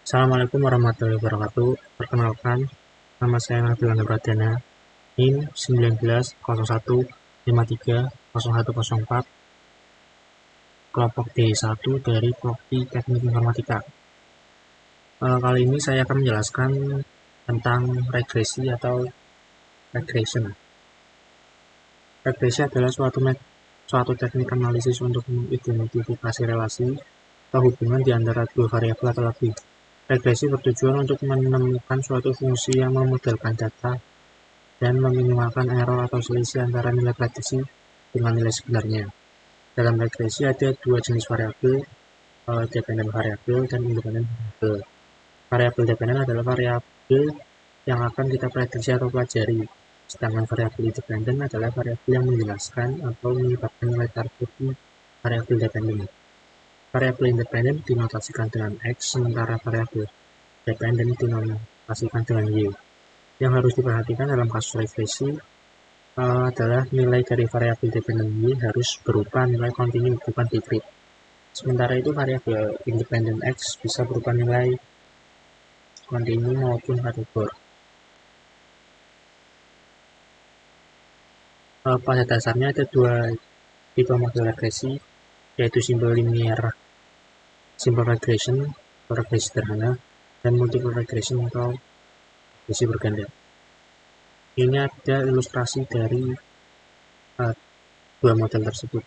Assalamualaikum warahmatullahi wabarakatuh. Perkenalkan, nama saya Nabil Pradana, NIM 1901530104, kelompok D1 dari Prodi Teknik Informatika. Kali ini saya akan menjelaskan tentang regresi atau regression. Regresi adalah suatu teknik analisis untuk mengidentifikasi relasi atau hubungan di antara dua variabel atau lebih. Regresi bertujuan untuk menemukan suatu fungsi yang memodelkan data dan meminimalkan error atau selisih antara nilai prediksi dengan nilai sebenarnya. Dalam regresi ada dua jenis variabel, dependent variabel dan independent variabel. Variabel dependent adalah variabel yang akan kita prediksi atau pelajari, sedangkan variabel independent adalah variabel yang menjelaskan atau menyebabkan nilai target di variabel dependent. Variabel independent dinotasikan dengan X, sementara variabel dependent dinotasikan dengan Y. Yang harus diperhatikan dalam kasus regresi adalah nilai dari variabel dependent Y harus berupa nilai kontinu, bukan discrete. Sementara itu variabel independent X bisa berupa nilai kontinu maupun kategor. Pada dasarnya ada dua tipe model regresi, yaitu simple regression atau regresi sederhana, dan multiple regression atau regresi berganda. Ini ada ilustrasi dari dua model tersebut.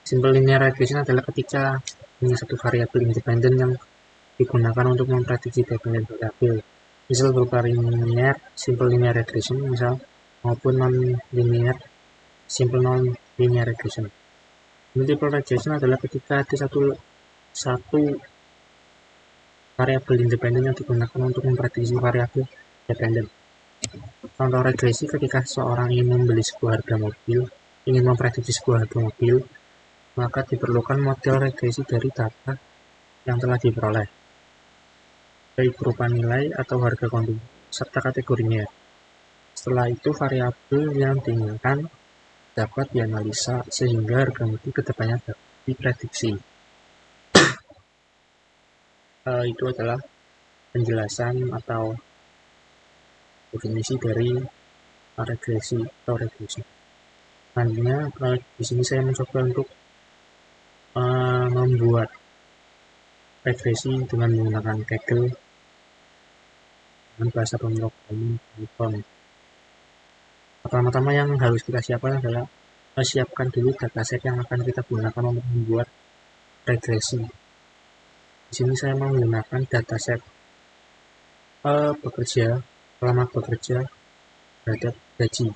Simple linear regression adalah ketika hanya satu variabel independen yang digunakan untuk memprediksi dependent variabel. Misal berupa simple linear regression, maupun simple non-linear regression. Multiple regression adalah ketika ada satu variabel independen yang digunakan untuk memprediksi variabel dependent. Contoh regresi ketika seorang ingin memprediksi sebuah harga mobil, maka diperlukan model regresi dari data yang telah diperoleh, baik berupa nilai atau harga kontinu, serta kategorinya. Setelah itu, variabel yang diinginkan dapat dianalisa sehingga harga mobil kedepannya dapat diprediksi. Itu adalah penjelasan atau definisi dari regresi atau regresi. Selanjutnya, di sini saya mencoba untuk membuat regresi dengan menggunakan Kaggle dengan bahasa pemrograman Python. Pertama-tama yang harus kita siapkan adalah siapkan dulu dataset yang akan kita gunakan untuk membuat regresi. Di sini saya menggunakan dataset alamat bekerja terhadap gaji.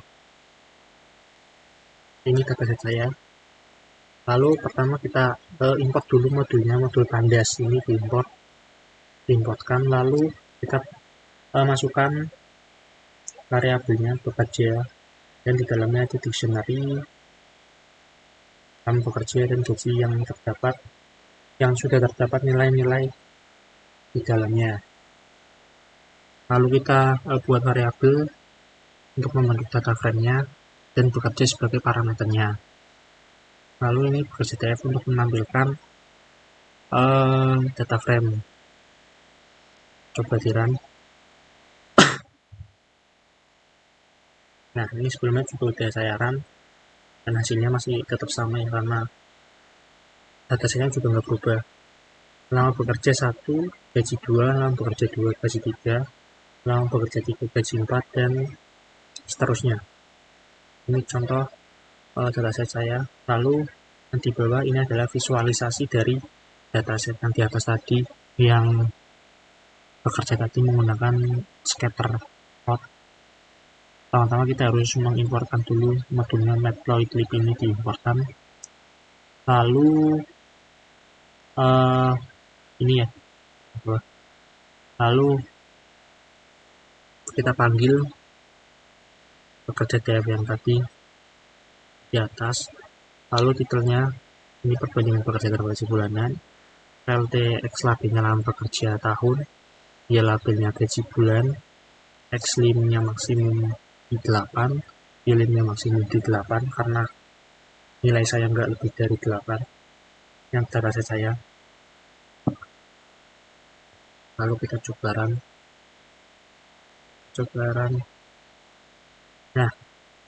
Ini dataset saya. Lalu pertama kita import dulu modul Pandas. Ini diimportkan, lalu kita masukkan variabelnya bekerja, dan di dalamnya ada dictionary alamat bekerja dan gaji yang sudah terdapat nilai-nilai di dalamnya. Lalu kita buat variabel untuk membentuk data frame-nya dan bekerja sebagai parameternya. Lalu ini bekerja df untuk menampilkan data frame. Coba di run. Nah, ini sebelumnya juga udah saya run dan hasilnya masih tetap sama ya, karena datasetnya juga nggak berubah. Lama bekerja 1, gaji 2, lama bekerja 2, gaji 3, lama bekerja 3, gaji 4, dan seterusnya. Ini contoh dataset saya. Lalu di bawah ini adalah visualisasi dari dataset yang di atas tadi, yang bekerja tadi menggunakan scatter plot. Pertama-tama kita harus mengimportkan dulu modulnya matplotlib, ini diimportkan. Lalu ini ya. Lalu kita panggil bekerja df yang tadi di atas. Lalu titelnya ini perbandingan pekerja tergaji bulanan. LT X labelnya lama bekerja tahun, Y labelnya gaji bulan, X limnya maksimum di 8, Y limnya maksimum di 8 karena nilai saya nggak lebih dari 8 yang dataset saya. lalu kita coba run. Nah,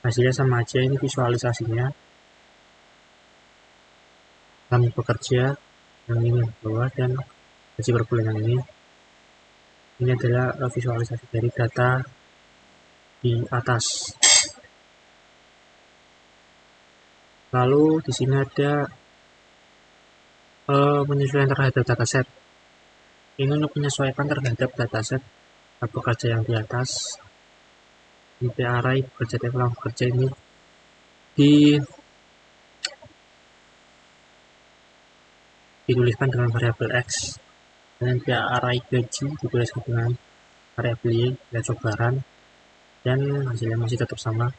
hasilnya sama aja. Ini visualisasinya. Kami bekerja yang ini bawah dan gaji per bulan yang ini. Ini adalah visualisasi dari data di atas. Lalu di sini ada penyesuaian terhadap dataset. Ini untuk menyesuaikan terhadap dataset pekerja yang di atas. IP array bekerja pulang bekerja ini dituliskan dengan variabel x, dan IP array gaji dituliskan dengan variabel y. Kita coba run dan hasilnya masih tetap sama.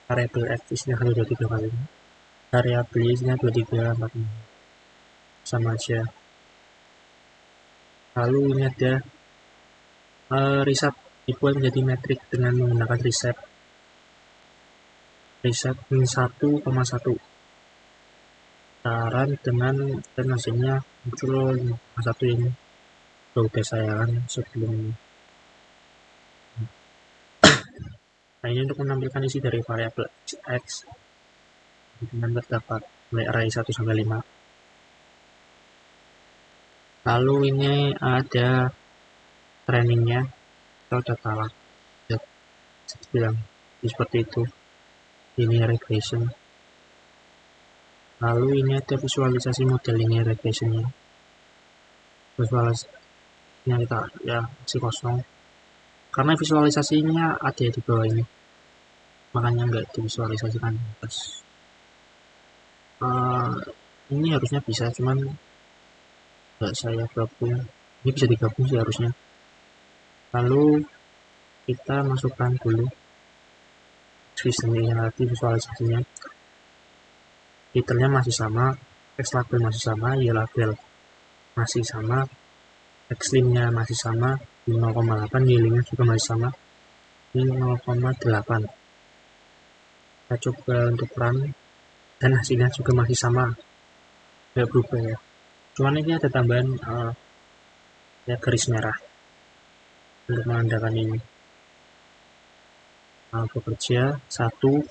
Variabel x isinya 1 2 3 kali, variabel y isinya 2 3 4 5, sama aja. Lalu ini ada reset dibuat menjadi metrik dengan menggunakan reset min 1,1 saran dengan, dan hasilnya muncul 1 ini udah saya kan sebelumnya. Nah, ini untuk menampilkan isi dari variabel x dengan terdapat mulai array 1 sampai 5. Lalu ini ada trainingnya, atau data lah bilang seperti itu. Ini regression. Lalu ini ada visualisasi model linear regressionnya. Visualisasinya kita ya masih kosong karena visualisasinya ada di bawah ini, makanya nggak divisualisasikan. Terus ini harusnya bisa, cuman nggak saya gabung. Ini bisa digabung sih harusnya. Lalu kita masukkan dulu sistemnya nanti visualisasinya. Titelnya masih sama, text label masih sama, y label masih sama, xlim-nya masih sama, 0,8, y-nya juga masih sama, ini 0,8. Kita coba untuk run dan hasilnya juga masih sama, nggak berubah ya. Cuman ini ada tambahan ya garis merah untuk menandakan ini. Bekerja 1,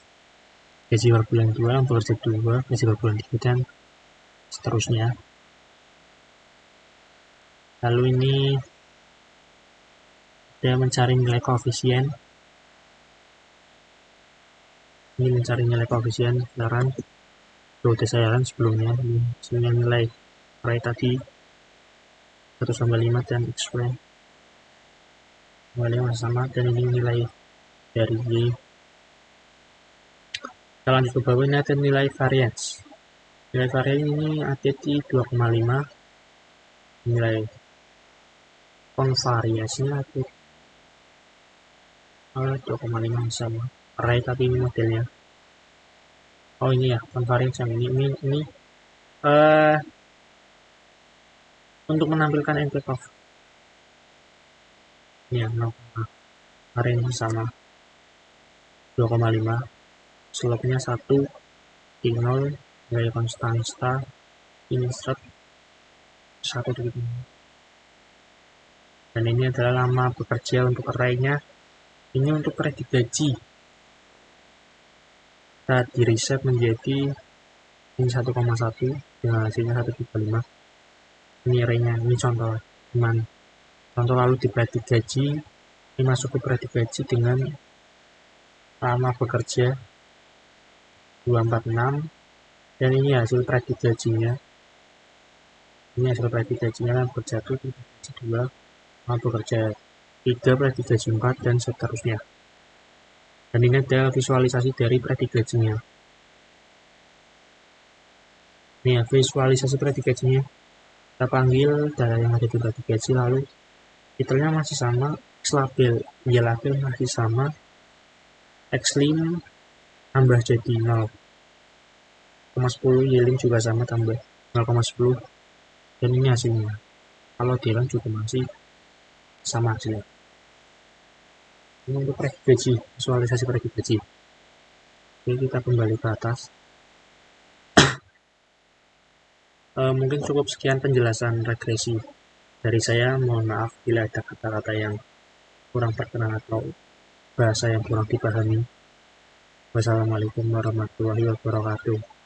gaji per bulan 2, bekerja 2, gaji per bulan 3, dan seterusnya. Lalu ini ada mencari nilai koefisien. Ini mencari nilai koefisien sekarang. Sudah saya run sebelumnya. Ini nilai array tadi 1 sampai 5 dan explain kembali masih sama, dan ini nilai dari y. Kita lanjut ke bawah, ini ada nilai variance. Nilai variance ini ada di 2,5. Nilai konvariasinya ada 2,5 sama array, tapi ini modelnya. Oh ini ya konvariance yang ini untuk menampilkan NPCOV. Ini ya 0, array sama 2,5, slope-nya 1, 0, nilai konstanta, insert 1, dan ini adalah lama bekerja untuk array-nya. Ini untuk kredit gaji kita di reset menjadi ini 1,1 dengan hasilnya 1,5. Ini array-nya, ini contoh lalu di kredit gaji ini masuk ke kredit gaji dengan lama bekerja 246, dan ini hasil kredit gajinya. Ini hasil kredit gajinya bekerja 1, gaji 2, lama bekerja 3, kredit gaji 4, dan seterusnya. Dan ini ada visualisasi dari kredit gajinya. Ini ya visualisasi kredit gajinya. Kita panggil data yang ada di kredit gaji, lalu titelnya masih sama, x label, y label masih sama, xlim tambah jadi 0,10, y-lim juga sama tambah 0,10, dan ini hasilnya. Kalau di run juga masih sama hasilnya. Ini untuk kredit gaji, visualisasi kredit gaji. Oke, kita kembali ke atas. Mungkin cukup sekian penjelasan regresi Dari saya, mohon maaf bila ada kata-kata yang kurang berkenan atau bahasa yang kurang dipahami. Wassalamualaikum warahmatullahi wabarakatuh.